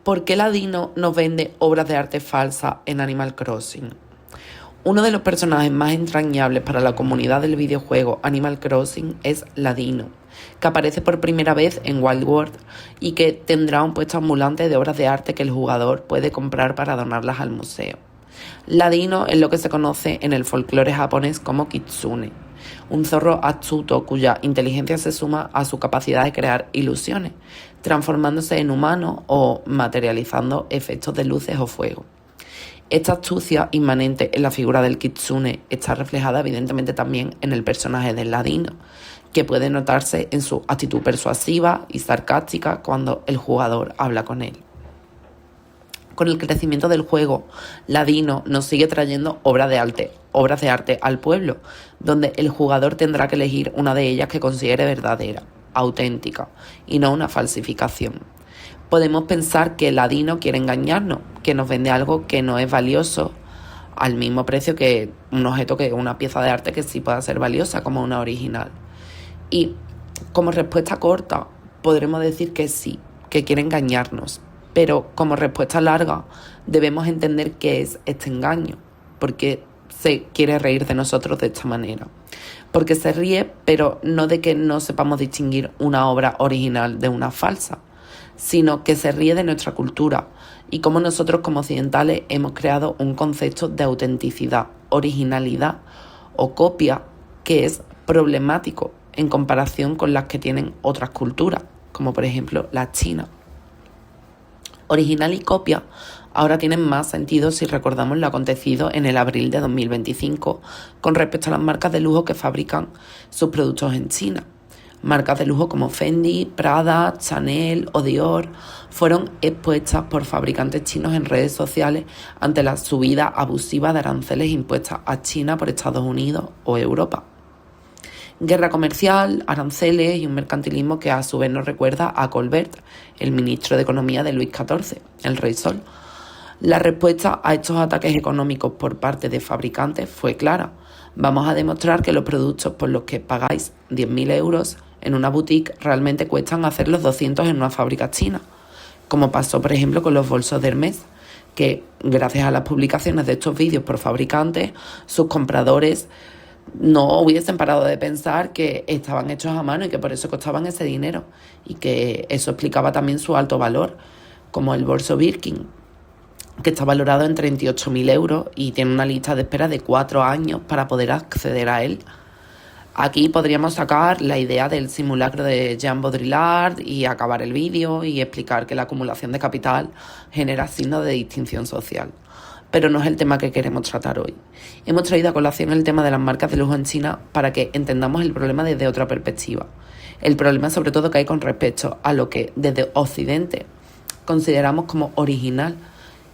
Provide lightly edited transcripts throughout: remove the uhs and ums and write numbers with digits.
¿Por qué Ladino nos vende obras de arte falsas en Animal Crossing? Uno de los personajes más entrañables para la comunidad del videojuego Animal Crossing es Ladino, que aparece por primera vez en Wild World y que tendrá un puesto ambulante de obras de arte que el jugador puede comprar para donarlas al museo. Ladino es lo que se conoce en el folclore japonés como kitsune, un zorro astuto cuya inteligencia se suma a su capacidad de crear ilusiones, transformándose en humano o materializando efectos de luces o fuego. Esta astucia inmanente en la figura del kitsune está reflejada evidentemente también en el personaje del Ladino, que puede notarse en su actitud persuasiva y sarcástica cuando el jugador habla con él. Con el crecimiento del juego, Ladino nos sigue trayendo obras de arte al pueblo, donde el jugador tendrá que elegir una de ellas que considere verdadera, auténtica, y no una falsificación. Podemos pensar que Ladino quiere engañarnos, que nos vende algo que no es valioso al mismo precio que un objeto, que una pieza de arte que sí pueda ser valiosa como una original. Y como respuesta corta, podremos decir que sí, que quiere engañarnos. Pero como respuesta larga, debemos entender qué es este engaño, porque se quiere reír de nosotros de esta manera. Porque se ríe, pero no de que no sepamos distinguir una obra original de una falsa, sino que se ríe de nuestra cultura y cómo nosotros como occidentales hemos creado un concepto de autenticidad, originalidad o copia que es problemático en comparación con las que tienen otras culturas, como por ejemplo la china. Original y copia ahora tienen más sentido si recordamos lo acontecido en el abril de 2025 con respecto a las marcas de lujo que fabrican sus productos en China. Marcas de lujo como Fendi, Prada, Chanel o Dior fueron expuestas por fabricantes chinos en redes sociales ante la subida abusiva de aranceles impuestas a China por Estados Unidos o Europa. Guerra comercial, aranceles y un mercantilismo que a su vez nos recuerda a Colbert, el ministro de Economía de Luis XIV, el Rey Sol. La respuesta a estos ataques económicos por parte de fabricantes fue clara. Vamos a demostrar que los productos por los que pagáis 10.000 euros en una boutique realmente cuestan hacer los 200 en una fábrica china, como pasó por ejemplo con los bolsos de Hermès, que gracias a las publicaciones de estos vídeos por fabricantes, sus compradores no hubiesen parado de pensar que estaban hechos a mano y que por eso costaban ese dinero, y que eso explicaba también su alto valor, como el bolso Birkin, que está valorado en 38.000 euros y tiene una lista de espera de 4 años para poder acceder a él. Aquí podríamos sacar la idea del simulacro de Jean Baudrillard y acabar el vídeo y explicar que la acumulación de capital genera signos de distinción social. Pero no es el tema que queremos tratar hoy. Hemos traído a colación el tema de las marcas de lujo en China para que entendamos el problema desde otra perspectiva. El problema sobre todo que hay con respecto a lo que desde Occidente consideramos como original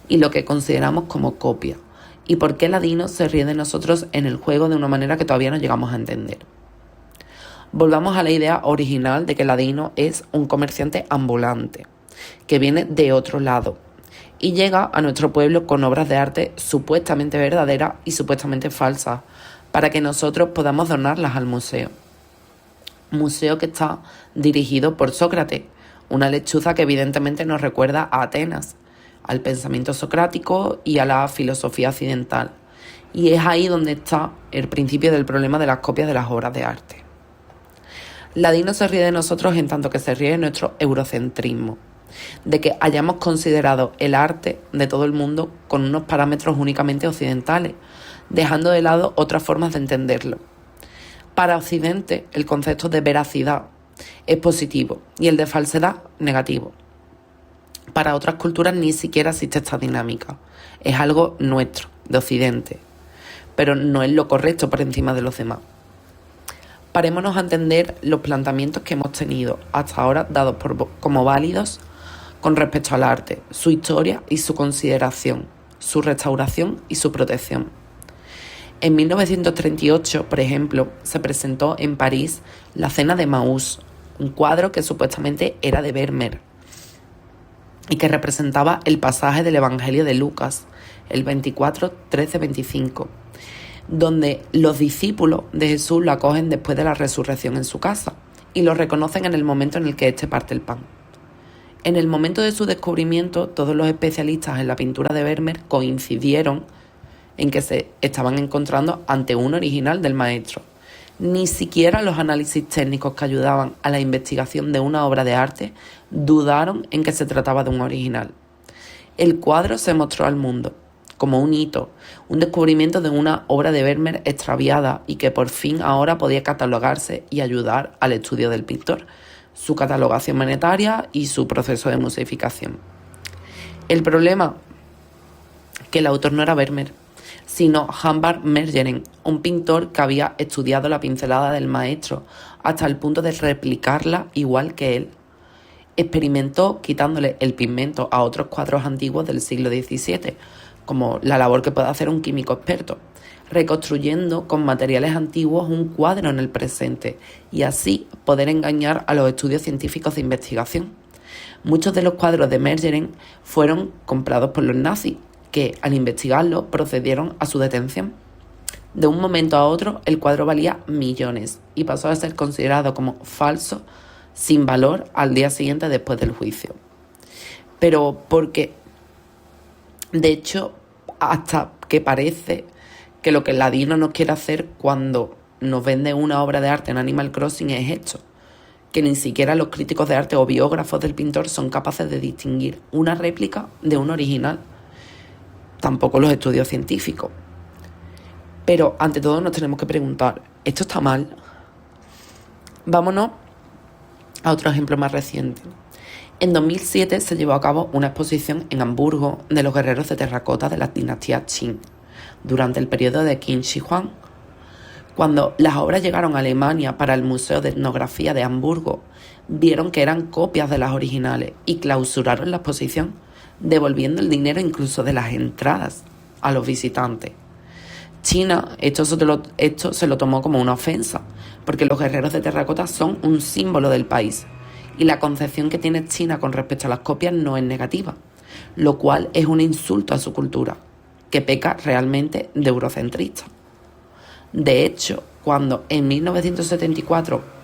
y lo que consideramos como copia. Y por qué Ladino se ríe de nosotros en el juego de una manera que todavía no llegamos a entender. Volvamos a la idea original de que Ladino es un comerciante ambulante, que viene de otro lado y llega a nuestro pueblo con obras de arte supuestamente verdaderas y supuestamente falsas, para que nosotros podamos donarlas al museo. Museo que está dirigido por Sócrates, una lechuza que evidentemente nos recuerda a Atenas, al pensamiento socrático y a la filosofía occidental. Y es ahí donde está el principio del problema de las copias de las obras de arte. Ladino se ríe de nosotros en tanto que se ríe de nuestro eurocentrismo, de que hayamos considerado el arte de todo el mundo con unos parámetros únicamente occidentales, dejando de lado otras formas de entenderlo. Para Occidente, el concepto de veracidad es positivo y el de falsedad negativo. Para otras culturas ni siquiera existe esta dinámica. Es algo nuestro, de Occidente, pero no es lo correcto por encima de los demás. Parémonos a entender los planteamientos que hemos tenido hasta ahora dados como válidos con respecto al arte, su historia y su consideración, su restauración y su protección. En 1938, por ejemplo, se presentó en París La Cena de Maús, un cuadro que supuestamente era de Vermeer y que representaba el pasaje del Evangelio de Lucas, el 24, 13, 25, donde los discípulos de Jesús lo acogen después de la resurrección en su casa y lo reconocen en el momento en el que éste parte el pan. En el momento de su descubrimiento, todos los especialistas en la pintura de Vermeer coincidieron en que se estaban encontrando ante un original del maestro. Ni siquiera los análisis técnicos que ayudaban a la investigación de una obra de arte dudaron en que se trataba de un original. El cuadro se mostró al mundo como un hito, un descubrimiento de una obra de Vermeer extraviada y que por fin ahora podía catalogarse y ayudar al estudio del pintor, su catalogación monetaria y su proceso de museificación. El problema, que el autor no era Vermeer, sino Hambard Mergeren, un pintor que había estudiado la pincelada del maestro hasta el punto de replicarla igual que él. Experimentó quitándole el pigmento a otros cuadros antiguos del siglo XVII, como la labor que puede hacer un químico experto, reconstruyendo con materiales antiguos un cuadro en el presente y así poder engañar a los estudios científicos de investigación. Muchos de los cuadros de Mergeren fueron comprados por los nazis, que al investigarlo procedieron a su detención. De un momento a otro el cuadro valía millones y pasó a ser considerado como falso, sin valor al día siguiente después del juicio. Pero porque, de hecho, hasta que parece que lo que el ladino nos quiere hacer cuando nos vende una obra de arte en Animal Crossing es esto, que ni siquiera los críticos de arte o biógrafos del pintor son capaces de distinguir una réplica de un original, tampoco los estudios científicos. Pero ante todo nos tenemos que preguntar, ¿esto está mal? Vámonos a otro ejemplo más reciente. En 2007 se llevó a cabo una exposición en Hamburgo de los guerreros de terracota de la dinastía Qing, durante el periodo de Qin Shi Huang. Cuando las obras llegaron a Alemania para el Museo de Etnografía de Hamburgo, vieron que eran copias de las originales y clausuraron la exposición, devolviendo el dinero incluso de las entradas a los visitantes. China esto se lo tomó como una ofensa, porque los guerreros de terracota son un símbolo del país, y la concepción que tiene China con respecto a las copias no es negativa, lo cual es un insulto a su cultura, que peca realmente de eurocentrista. De hecho, cuando en 1974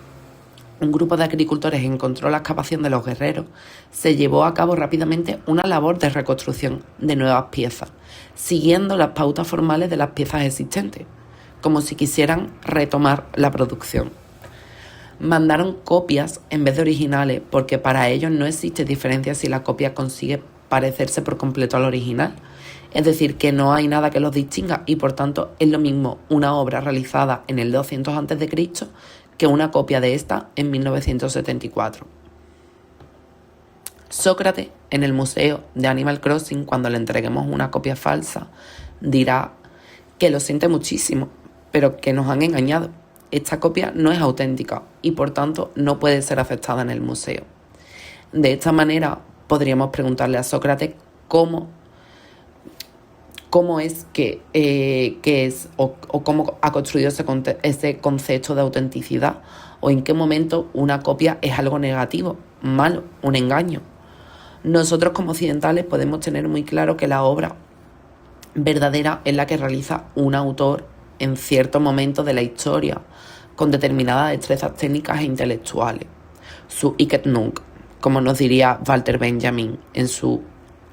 un grupo de agricultores encontró la excavación de los guerreros, se llevó a cabo rápidamente una labor de reconstrucción de nuevas piezas, siguiendo las pautas formales de las piezas existentes, como si quisieran retomar la producción. Mandaron copias en vez de originales porque para ellos no existe diferencia si la copia consigue parecerse por completo al original. Es decir, que no hay nada que los distinga y por tanto es lo mismo una obra realizada en el 200 a.C. que una copia de esta en 1974. Sócrates, en el museo de Animal Crossing, cuando le entreguemos una copia falsa, dirá que lo siente muchísimo, pero que nos han engañado. Esta copia no es auténtica y por tanto no puede ser aceptada en el museo. De esta manera podríamos preguntarle a Sócrates cómo es que es o cómo ha construido ese concepto de autenticidad, o en qué momento una copia es algo negativo, malo, un engaño. Nosotros como occidentales podemos tener muy claro que la obra verdadera es la que realiza un autor en cierto momento de la historia, con determinadas destrezas técnicas e intelectuales. Su Eignung, como nos diría Walter Benjamin en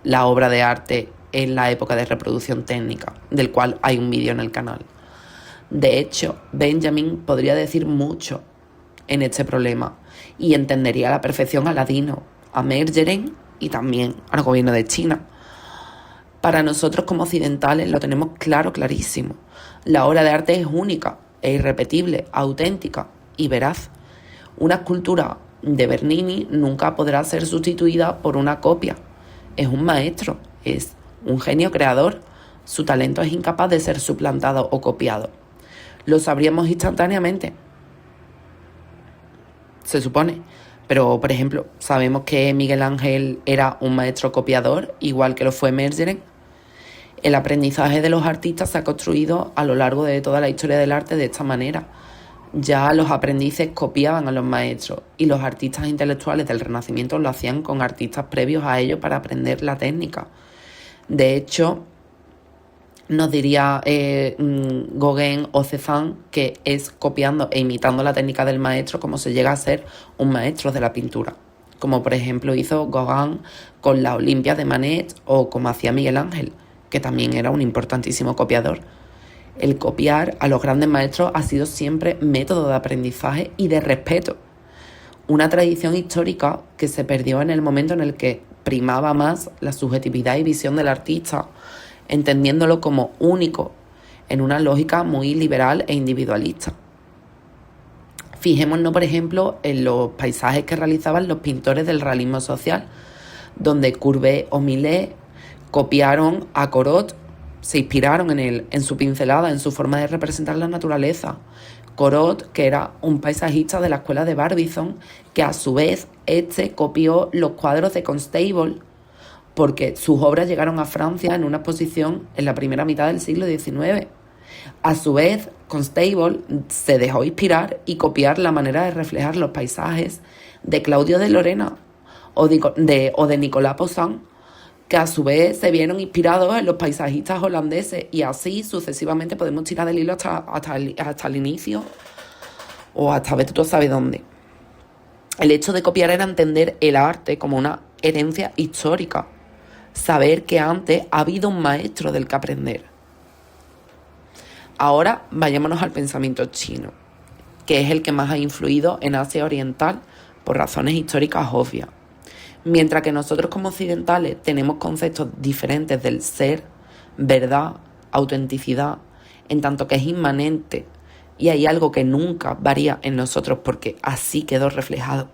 la obra de arte en la época de reproducción técnica, del cual hay un vídeo en el canal. De hecho, Benjamin podría decir mucho en este problema y entendería a la perfección a Ladino, a Mergeren y también al gobierno de China. Para nosotros como occidentales lo tenemos clarísimo. La obra de arte es única, e irrepetible, auténtica y veraz. Una escultura de Bernini nunca podrá ser sustituida por una copia. Es un maestro, es un genio creador. Su talento es incapaz de ser suplantado o copiado. Lo sabríamos instantáneamente, se supone. Pero, por ejemplo, sabemos que Miguel Ángel era un maestro copiador, igual que lo fue Mergeren. El aprendizaje de los artistas se ha construido a lo largo de toda la historia del arte de esta manera. Ya los aprendices copiaban a los maestros y los artistas intelectuales del Renacimiento lo hacían con artistas previos a ellos para aprender la técnica. De hecho, nos diría Gauguin o Cézanne que es copiando e imitando la técnica del maestro como se llega a ser un maestro de la pintura, como por ejemplo hizo Gauguin con la Olimpia de Manet o como hacía Miguel Ángel, que también era un importantísimo copiador. El copiar a los grandes maestros ha sido siempre método de aprendizaje y de respeto. Una tradición histórica que se perdió en el momento en el que primaba más la subjetividad y visión del artista, entendiéndolo como único, en una lógica muy liberal e individualista. Fijémonos, por ejemplo, en los paisajes que realizaban los pintores del realismo social, donde Courbet o Millet copiaron a Corot, se inspiraron en su pincelada, en su forma de representar la naturaleza. Corot, que era un paisajista de la escuela de Barbizon, que a su vez copió los cuadros de Constable, porque sus obras llegaron a Francia en una exposición en la primera mitad del siglo XIX. A su vez, Constable se dejó inspirar y copiar la manera de reflejar los paisajes de Claudio de Lorena o de Nicolas Poussin, que a su vez se vieron inspirados en los paisajistas holandeses, y así sucesivamente podemos tirar del hilo hasta el inicio o hasta ver tú sabes dónde. El hecho de copiar era entender el arte como una herencia histórica, saber que antes ha habido un maestro del que aprender. Ahora vayámonos al pensamiento chino, que es el que más ha influido en Asia Oriental por razones históricas obvias. Mientras que nosotros como occidentales tenemos conceptos diferentes del ser, verdad, autenticidad, en tanto que es inmanente y hay algo que nunca varía en nosotros porque así quedó reflejado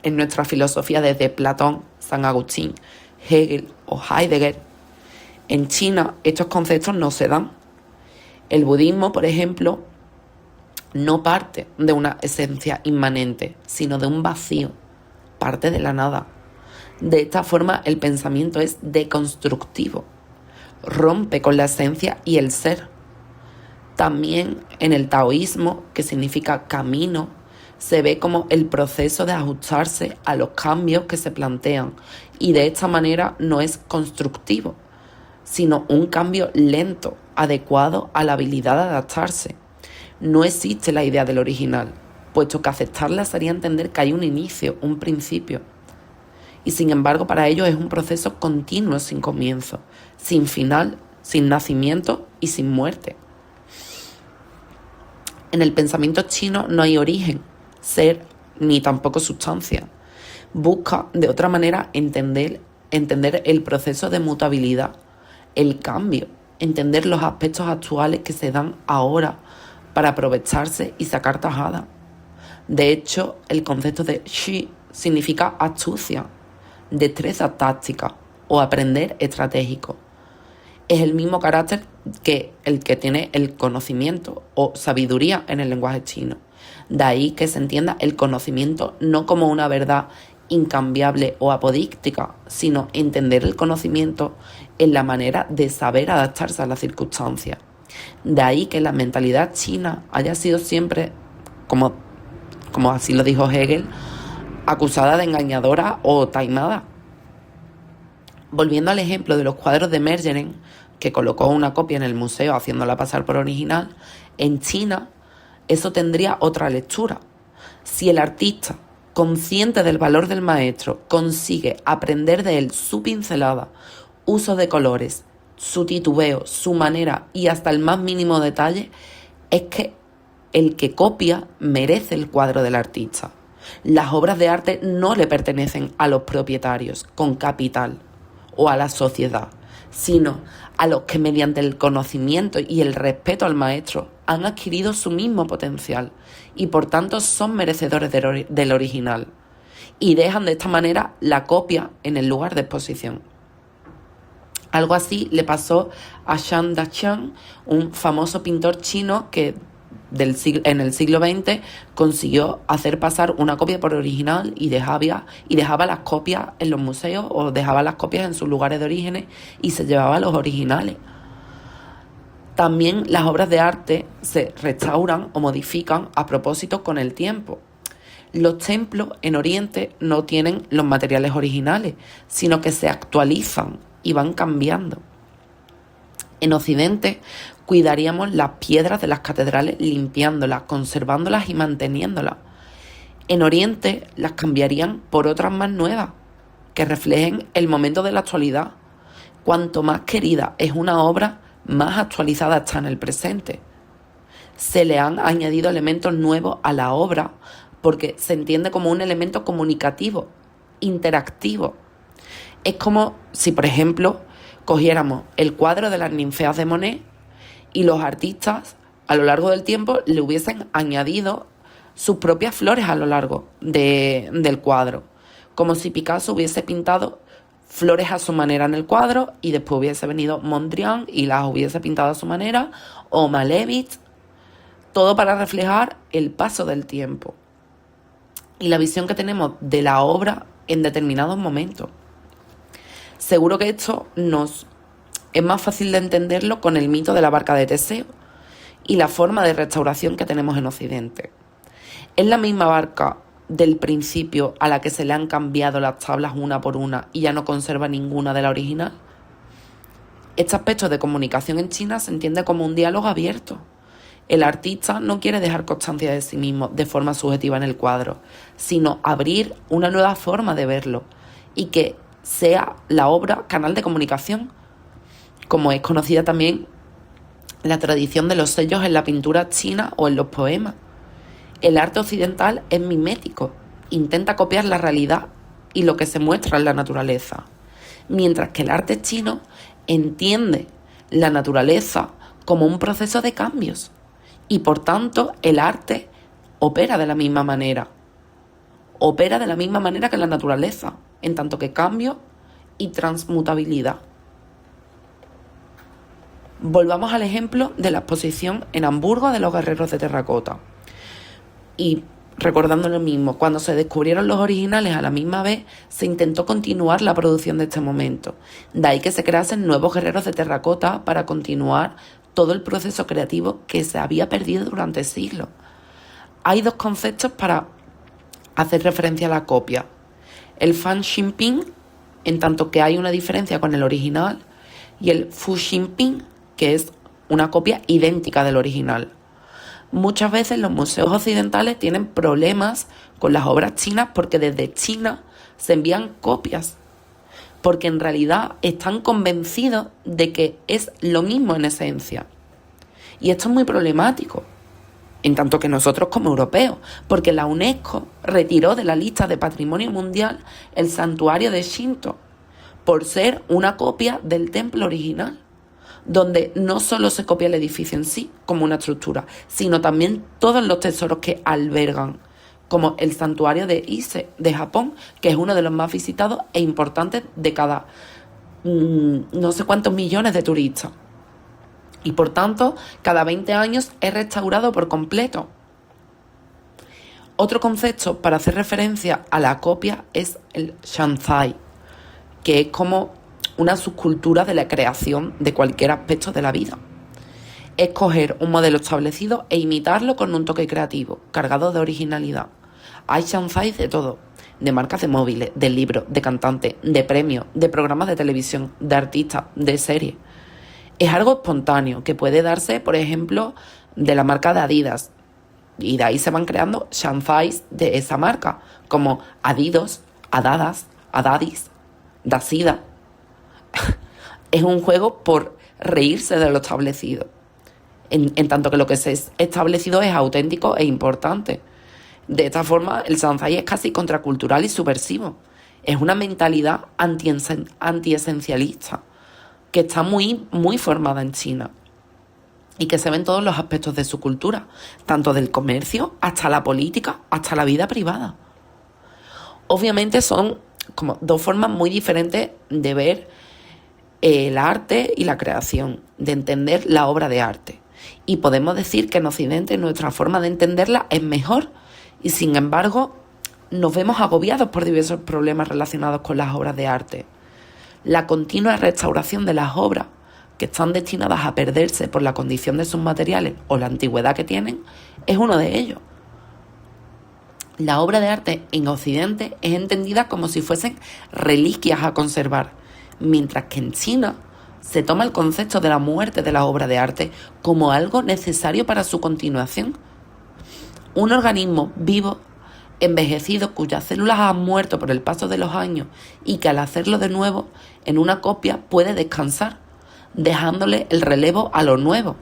en nuestra filosofía desde Platón, San Agustín, Hegel o Heidegger. En China estos conceptos no se dan. El budismo, por ejemplo, no parte de una esencia inmanente, sino de un vacío, parte de la nada. De esta forma el pensamiento es deconstructivo, rompe con la esencia y el ser. También en el taoísmo, que significa camino, se ve como el proceso de ajustarse a los cambios que se plantean, y de esta manera no es constructivo, sino un cambio lento, adecuado a la habilidad de adaptarse. No existe la idea del original, puesto que aceptarla sería entender que hay un inicio, un principio. Y sin embargo, para ellos es un proceso continuo sin comienzo, sin final, sin nacimiento y sin muerte. En el pensamiento chino no hay origen, ser, ni tampoco sustancia. Busca, de otra manera, entender el proceso de mutabilidad, el cambio, entender los aspectos actuales que se dan ahora para aprovecharse y sacar tajada. De hecho, el concepto de Shi significa astucia, destreza táctica o aprender estratégico. Es el mismo carácter que el que tiene el conocimiento o sabiduría en el lenguaje chino. De ahí que se entienda el conocimiento no como una verdad incambiable o apodíctica, sino entender el conocimiento en la manera de saber adaptarse a las circunstancias. De ahí que la mentalidad china haya sido siempre, como así lo dijo Hegel, acusada de engañadora o taimada. Volviendo al ejemplo de los cuadros de Mergeren, que colocó una copia en el museo haciéndola pasar por original, en China eso tendría otra lectura. Si el artista, consciente del valor del maestro, consigue aprender de él su pincelada, uso de colores, su titubeo, su manera y hasta el más mínimo detalle, es que el que copia merece el cuadro del artista. Las obras de arte no le pertenecen a los propietarios con capital o a la sociedad, sino a los que mediante el conocimiento y el respeto al maestro han adquirido su mismo potencial y por tanto son merecedores del original y dejan de esta manera la copia en el lugar de exposición. Algo así le pasó a Shang Daqiang, un famoso pintor chino que en el siglo XX consiguió hacer pasar una copia por original y dejaba las copias en los museos o dejaba las copias en sus lugares de orígenes y se llevaba los originales. También las obras de arte se restauran o modifican a propósito con el tiempo. Los templos en Oriente no tienen los materiales originales, sino que se actualizan y van cambiando. En Occidente cuidaríamos las piedras de las catedrales limpiándolas, conservándolas y manteniéndolas. En Oriente las cambiarían por otras más nuevas, que reflejen el momento de la actualidad. Cuanto más querida es una obra, más actualizada está en el presente. Se le han añadido elementos nuevos a la obra porque se entiende como un elemento comunicativo, interactivo. Es como si, por ejemplo, cogiéramos el cuadro de las ninfeas de Monet y los artistas a lo largo del tiempo le hubiesen añadido sus propias flores a lo largo del cuadro, como si Picasso hubiese pintado flores a su manera en el cuadro y después hubiese venido Mondrian y las hubiese pintado a su manera, o Malevich, todo para reflejar el paso del tiempo y la visión que tenemos de la obra en determinados momentos. Seguro que esto es más fácil de entenderlo con el mito de la barca de Teseo y la forma de restauración que tenemos en Occidente. Es la misma barca del principio a la que se le han cambiado las tablas una por una y ya no conserva ninguna de la original. Este aspecto de comunicación en China se entiende como un diálogo abierto. El artista no quiere dejar constancia de sí mismo de forma subjetiva en el cuadro, sino abrir una nueva forma de verlo y que sea la obra canal de comunicación, como es conocida también la tradición de los sellos en la pintura china o en los poemas. El arte occidental es mimético, intenta copiar la realidad y lo que se muestra en la naturaleza, mientras que el arte chino entiende la naturaleza como un proceso de cambios y por tanto el arte opera de la misma manera que la naturaleza, en tanto que cambio y transmutabilidad. Volvamos al ejemplo de la exposición en Hamburgo de los guerreros de terracota. Y recordando lo mismo, cuando se descubrieron los originales a la misma vez, se intentó continuar la producción de este momento. De ahí que se creasen nuevos guerreros de terracota para continuar todo el proceso creativo que se había perdido durante siglos. Hay dos conceptos para hacer referencia a la copia. El fan xinping, en tanto que hay una diferencia con el original, y el fu xinping, que es una copia idéntica del original. Muchas veces los museos occidentales tienen problemas con las obras chinas porque desde China se envían copias, porque en realidad están convencidos de que es lo mismo en esencia. Y esto es muy problemático, en tanto que nosotros como europeos, porque la UNESCO retiró de la lista de Patrimonio Mundial el santuario de Shinto por ser una copia del templo original, donde no solo se copia el edificio en sí como una estructura, sino también todos los tesoros que albergan, como el santuario de Ise de Japón, que es uno de los más visitados e importantes de cada no sé cuántos millones de turistas. Y por tanto, cada 20 años es restaurado por completo. Otro concepto para hacer referencia a la copia es el shanzai, que es como una subcultura de la creación de cualquier aspecto de la vida. Es coger un modelo establecido e imitarlo con un toque creativo, cargado de originalidad. Hay shanzai de todo, de marcas de móviles, de libros, de cantantes, de premios, de programas de televisión, de artistas, de series. Es algo espontáneo que puede darse, por ejemplo, de la marca de Adidas. Y de ahí se van creando shanzais de esa marca, como Adidas, Adadas, Adadis, Dasida. Es un juego por reírse de lo establecido, en tanto que lo que se es establecido es auténtico e importante. De esta forma, el shanzai es casi contracultural y subversivo. Es una mentalidad antiesencialista que está muy, muy formada en China y que se ve en todos los aspectos de su cultura, tanto del comercio hasta la política, hasta la vida privada. Obviamente son como dos formas muy diferentes de ver el arte y la creación, de entender la obra de arte. Y podemos decir que en Occidente nuestra forma de entenderla es mejor y sin embargo nos vemos agobiados por diversos problemas relacionados con las obras de arte. La continua restauración de las obras que están destinadas a perderse por la condición de sus materiales o la antigüedad que tienen es uno de ellos. La obra de arte en Occidente es entendida como si fuesen reliquias a conservar, mientras que en China se toma el concepto de la muerte de la obra de arte como algo necesario para su continuación. Un organismo vivo envejecido cuyas células han muerto por el paso de los años y que al hacerlo de nuevo en una copia puede descansar, dejándole el relevo a lo nuevo,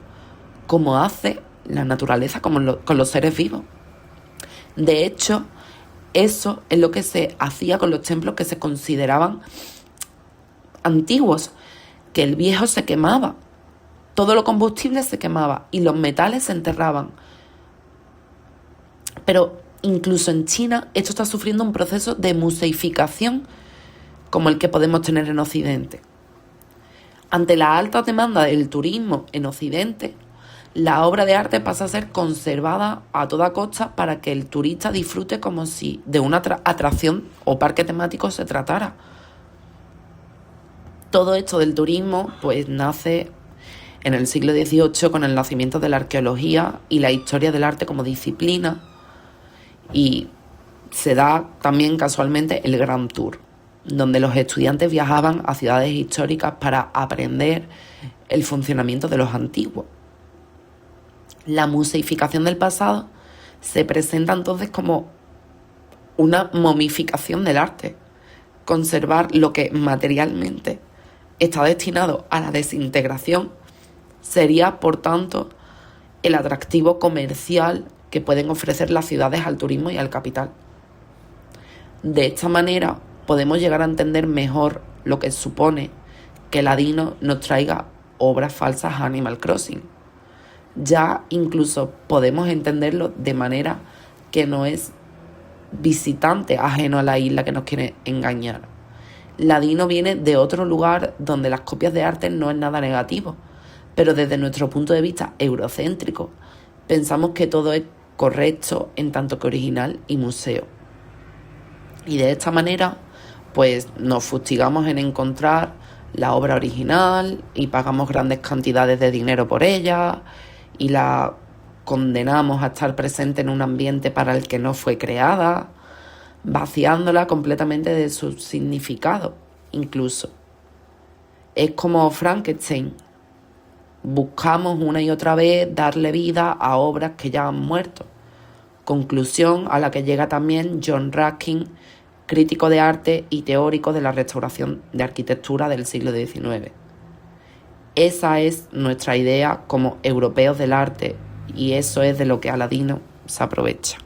como hace la naturaleza con los seres vivos. De hecho, eso es lo que se hacía con los templos que se consideraban antiguos, que el viejo se quemaba, todo lo combustible se quemaba y los metales se enterraban. Pero incluso en China esto está sufriendo un proceso de museificación como el que podemos tener en Occidente. Ante la alta demanda del turismo en Occidente, la obra de arte pasa a ser conservada a toda costa para que el turista disfrute como si de una atracción o parque temático se tratara. Todo esto del turismo pues nace en el siglo XVIII con el nacimiento de la arqueología y la historia del arte como disciplina, y se da también casualmente el Gran Tour, donde los estudiantes viajaban a ciudades históricas para aprender el funcionamiento de los antiguos. La museificación del pasado se presenta entonces como una momificación del arte, conservar lo que materialmente está destinado a la desintegración sería, por tanto, el atractivo comercial que pueden ofrecer las ciudades al turismo y al capital. De esta manera podemos llegar a entender mejor lo que supone que Ladino nos traiga obras falsas a Animal Crossing. Ya incluso podemos entenderlo de manera que no es visitante ajeno a la isla que nos quiere engañar. Ladino viene de otro lugar donde las copias de arte no es nada negativo, pero desde nuestro punto de vista eurocéntrico pensamos que todo es correcto en tanto que original y museo. Y de esta manera pues nos fustigamos en encontrar la obra original y pagamos grandes cantidades de dinero por ella y la condenamos a estar presente en un ambiente para el que no fue creada, vaciándola completamente de su significado, incluso. Es como Frankenstein. Buscamos una y otra vez darle vida a obras que ya han muerto. Conclusión a la que llega también John Ruskin, crítico de arte y teórico de la restauración de arquitectura del siglo XIX. Esa es nuestra idea como europeos del arte y eso es de lo que Aladino se aprovecha.